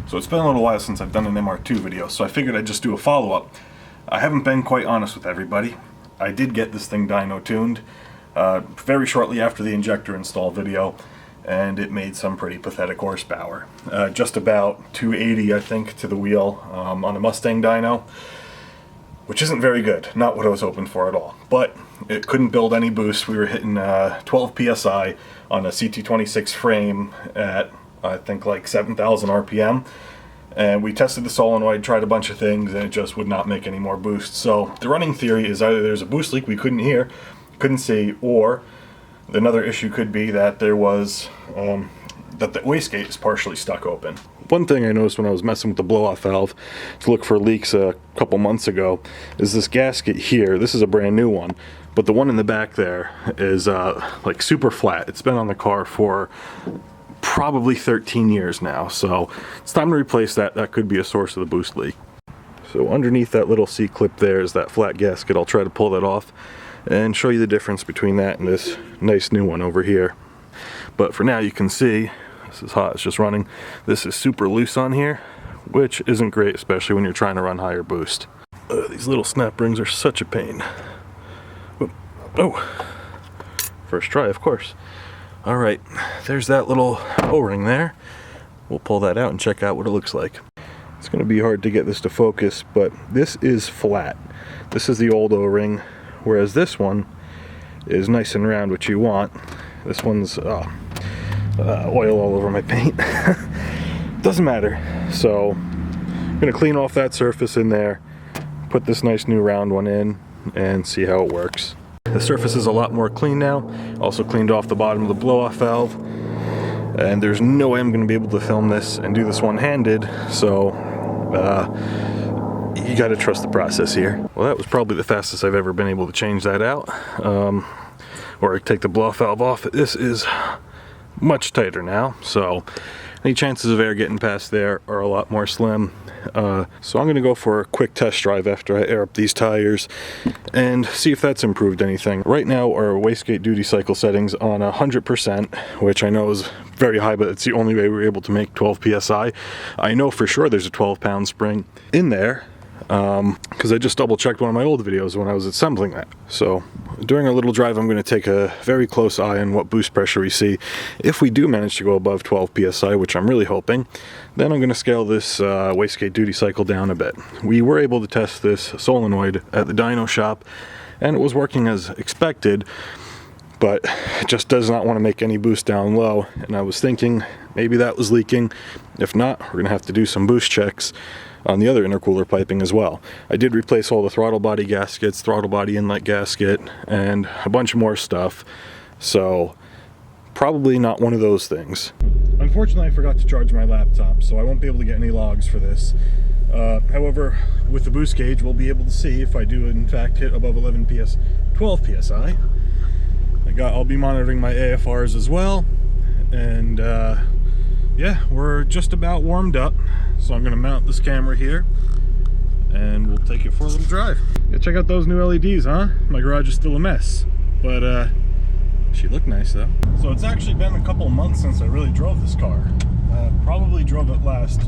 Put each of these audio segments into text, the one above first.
So it's been a little while since I've done an MR2 video, so I figured I'd just do a follow-up. I haven't been quite honest with everybody. I did get this thing dyno tuned very shortly after the injector install video, and it made some pretty pathetic horsepower. Just about 280, I think, to the wheel on a Mustang dyno, which isn't very good. Not what I was hoping for at all. But it couldn't build any boost. We were hitting 12 psi on a CT26 frame at, I think, like 7,000 RPM. And we tested the solenoid, tried a bunch of things, and it just would not make any more boost. So the running theory is either there's a boost leak we couldn't hear, couldn't see, or another issue could be that there was that the wastegate is partially stuck open. One thing I noticed when I was messing with the blow-off valve to look for leaks a couple months ago is this gasket here. This is a brand new one, but the one in the back there is like super flat. It's been on the car for probably 13 years now, so it's time to replace that. That could be a source of the boost leak. So underneath that little C-clip there is that flat gasket. I'll try to pull that off and show you the difference between that and this nice new one over here. But for now, you can see this is hot, it's just running. This is super loose on here, which isn't great, especially when you're trying to run higher boost. These little snap rings are such a pain. Oh, first try, of course. All right, there's that little O-ring there. We'll pull that out and check out what it looks like. It's going to be hard to get this to focus, but this is flat. This is the old O-ring, whereas this one is nice and round, which you want. This one's oil all over my paint. Doesn't matter. So I'm going to clean off that surface in there, put this nice new round one in, and see how it works. The surface is a lot more clean now. Also cleaned off the bottom of the blow-off valve, and there's no way I'm going to be able to film this and do this one-handed, so you got to trust the process here. Well, that was probably the fastest I've ever been able to change that out, or take the blow-off valve off. This is much tighter now, so any chances of air getting past there are a lot more slim. So I'm going to go for a quick test drive after I air up these tires and see if that's improved anything. Right now our wastegate duty cycle settings on 100%, which I know is very high, but it's the only way we're able to make 12 psi. I know for sure there's a 12-pound spring in there, because I just double checked one of my old videos when I was assembling that. So during our little drive, I'm going to take a very close eye on what boost pressure we see. If we do manage to go above 12 psi, which I'm really hoping, then I'm going to scale this wastegate duty cycle down a bit. We were able to test this solenoid at the dyno shop, and it was working as expected, but it just does not want to make any boost down low. And I was thinking maybe that was leaking. If not, we're going to have to do some boost checks on the other intercooler piping as well. I did replace all the throttle body gaskets, throttle body inlet gasket, and a bunch more stuff, so probably not one of those things. Unfortunately, I forgot to charge my laptop, so I won't be able to get any logs for this. However, with the boost gauge, we'll be able to see if I do in fact hit above 12 psi. I'll be monitoring my AFRs as well, and yeah, we're just about warmed up, so I'm going to mount this camera here and we'll take it for a little drive. Yeah, check out those new LEDs, huh? My garage is still a mess, but she looked nice though. So it's actually been a couple of months since I really drove this car. Probably drove it last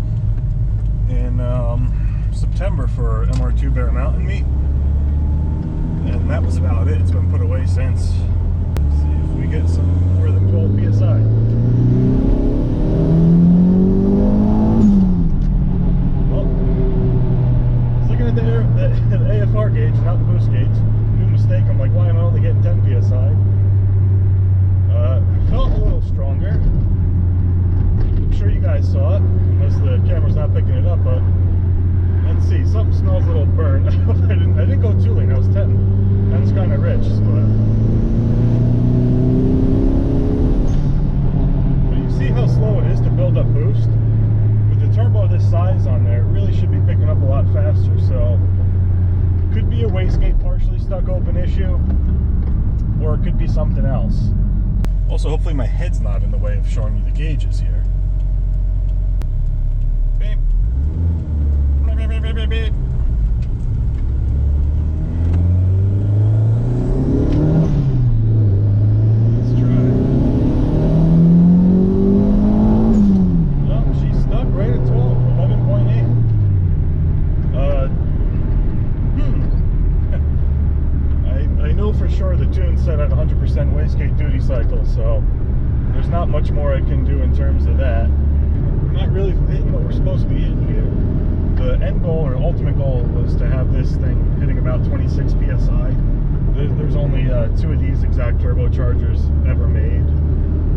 in September for MR2 Bear Mountain meet, and that was about it. It's been put away since. Let's see if we get some more than 12 psi. The AFR gauge, not the boost gauge. New mistake. I'm like, why am I only getting 10 psi? Felt a little stronger. I'm sure you guys saw it, unless the camera's not picking it up. But let's see, something smells a little burnt. I didn't go too lean. I was 10. 10's kind of rich, but you see how slow it is to build up boost. With the turbo this size on there, it really should be picking up a lot faster. So could be a wastegate partially stuck open issue, or it could be something else. Also, hopefully my head's not in the way of showing you the gauges here. Beep. Beep, beep, beep, beep, beep. Let's try. Well, she's stuck right at 12. terms of that. We're not really hitting what we're supposed to be hitting here. The end goal or ultimate goal was to have this thing hitting about 26 psi. There's only 2 of these exact turbochargers ever made.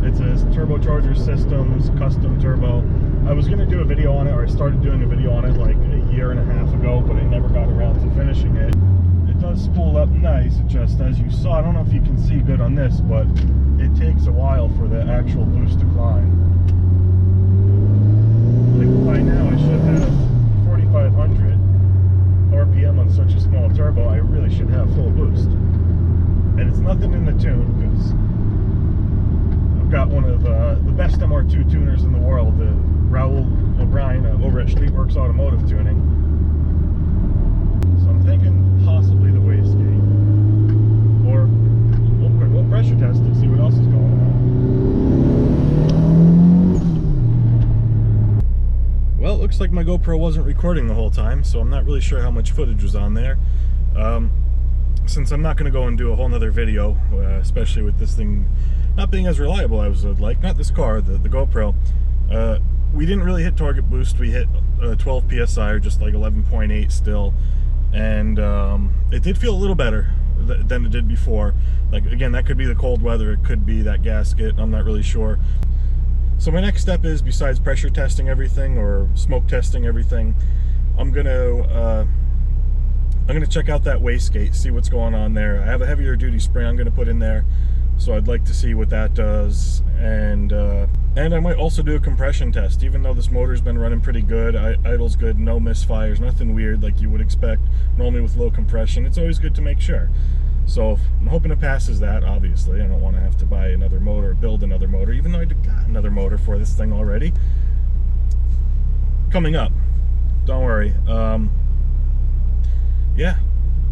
It's a turbocharger systems custom turbo. I was going to do a video on it, or I started doing a video on it like a year and a half ago, but I never got around to finishing it. It does spool up nice. It just, as you saw, I don't know if you can see good on this, but it takes a while for the actual boost to climb. Like by now I should have 4,500 RPM on such a small turbo. I really should have full boost. And it's nothing in the tune, because I've got one of the best MR2 tuners in the world, Raul O'Brien over at Streetworks Automotive Tuning. So I'm thinking possibly the wastegate. Or we'll pressure test it, see what else is going on. Well, it looks like my GoPro wasn't recording the whole time, so I'm not really sure how much footage was on there. Since I'm not going to go and do a whole nother video, especially with this thing not being as reliable as I would like, not this car, the GoPro, we didn't really hit target boost. We hit 12 psi, or just like 11.8 still, and it did feel a little better than it did before. Like, again, that could be the cold weather, it could be that gasket, I'm not really sure. So my next step is, besides pressure testing everything or smoke testing everything, I'm gonna check out that wastegate, see what's going on there. I have a heavier duty spring I'm gonna put in there, so I'd like to see what that does. And I might also do a compression test. Even though this motor's been running pretty good, idle's good, no misfires, nothing weird like you would expect normally with low compression. It's always good to make sure. So I'm hoping it passes that. Obviously, I don't want to have to buy another motor or build another motor, even though I got another motor for this thing already. Coming up, don't worry. Yeah,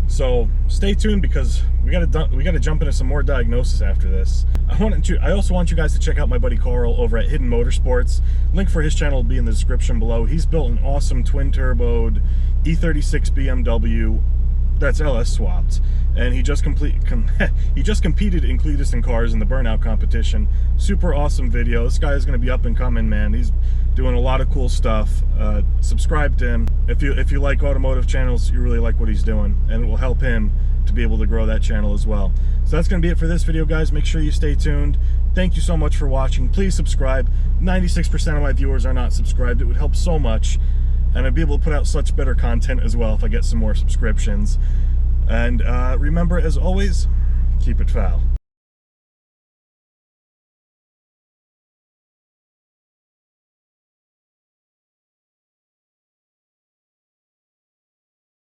so stay tuned, because we gotta jump into some more diagnosis after this. I also want you guys to check out my buddy Carl over at Hidden Motorsports. Link for his channel will be in the description below. He's built an awesome twin-turboed E36 BMW that's LS swapped, and he just competed in Cletus and Cars in the Burnout competition. Super awesome video. This guy is going to be up and coming, man. He's doing a lot of cool stuff. Subscribe to him if you like automotive channels. You really like what he's doing, and it will help him to be able to grow that channel as well. So that's going to be it for this video, guys. Make sure you stay tuned. Thank you so much for watching. Please subscribe. 96% of my viewers are not subscribed. It would help so much, and I'd be able to put out such better content as well if I get some more subscriptions. And remember, as always, keep it foul.